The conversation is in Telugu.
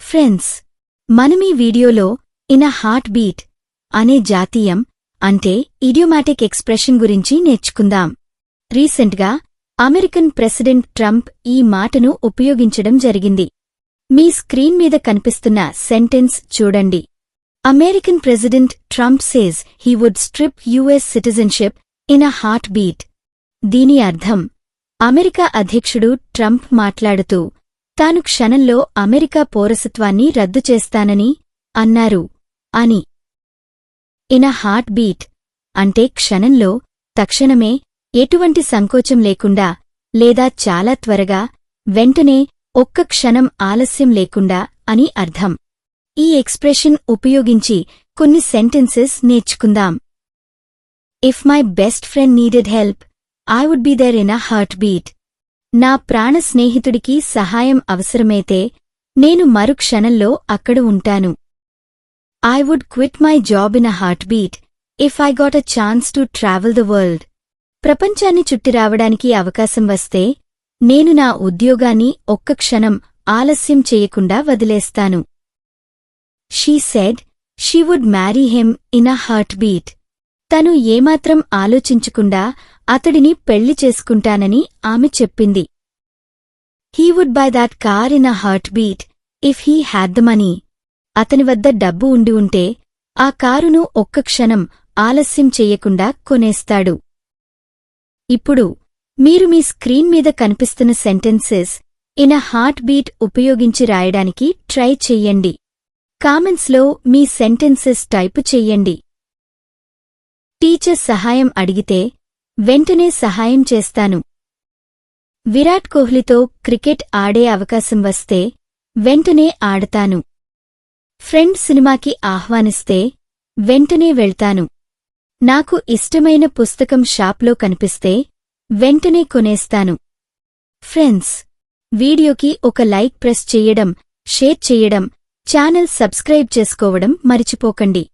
ఫ్రెండ్స్, మనమీ వీడియోలో ఇన్ అ హార్ట్ బీట్ అనే జాతీయం అంటే ఇడియోమాటిక్ ఎక్స్ప్రెషన్ గురించి నేర్చుకుందాం. రీసెంట్గా అమెరికన్ ప్రెసిడెంట్ ట్రంప్ ఈ మాటను ఉపయోగించడం జరిగింది. మీ స్క్రీన్ మీద కనిపిస్తున్న సెంటెన్స్ చూడండి. American president Trump says he would strip US citizenship in a heartbeat. దీని అర్థం, అమెరికా అధ్యక్షుడు ట్రంప్ మాట్లాడుతూ తాను క్షణంలో అమెరికా పౌరసత్వాన్ని రద్దు చేస్తానని అన్నారు అని. ఇన్ అ హార్ట్ బీట్ అంటే క్షణంలో, తక్షణమే, ఎటువంటి సంకోచం లేకుండా లేదా చాలా త్వరగా, వెంటనే, ఒక్క క్షణం ఆలస్యం లేకుండా అని అర్థం. ఈ ఎక్స్ప్రెషన్ ఉపయోగించి కొన్ని సెంటెన్సెస్ నేర్చుకుందాం. If my best friend needed help, I would be there in a heartbeat. నా ప్రాణ స్నేహితుడికి సహాయం అవసరమైతే నేను మరు క్షణంలో అక్కడ ఉంటాను. I would quit my job in a heartbeat if I got a chance to travel the world. ప్రపంచాన్ని చుట్టిరావడానికి అవకాశం వస్తే నేను నా ఉద్యోగాన్ని ఒక్క క్షణం ఆలస్యం చేయకుండా వదిలేస్తాను. She said she would marry him in a heartbeat. తను ఏమాత్రం ఆలోచించకుండా అతడిని పెళ్లి చేసుకుంటానని ఆమె చెప్పింది. He would buy that car in a heartbeat if he had the money. అతని వద్ద డబ్బు ఉండి ఉంటే ఆ కారును ఒక్క క్షణం ఆలస్యం చెయ్యకుండా కొనేస్తాడు. ఇప్పుడు మీరు మీ స్క్రీన్ మీద కనిపిస్తున్న sentences in a heart beat ఉపయోగించి రాయడానికి ట్రై చెయ్యండి. కామెంట్స్లో మీ సెంటెన్సెస్ టైపు చెయ్యండి. టీచర్ సహాయం అడిగితే వెంటనే సహాయం చేస్తాను. విరాట్ కోహ్లీతో క్రికెట్ ఆడే అవకాశం వస్తే వెంటనే ఆడతాను. ఫ్రెండ్ సినిమాకి ఆహ్వానిస్తే వెంటనే వెళ్తాను. నాకు ఇష్టమైన పుస్తకం షాప్లో కనిపిస్తే వెంటనే కొనేస్తాను. ఫ్రెండ్స్, వీడియోకి ఒక లైక్ ప్రెస్ చెయ్యడం, షేర్ చెయ్యడం, ఛానల్ సబ్స్క్రైబ్ చేసుకోవడం మరిచిపోకండి.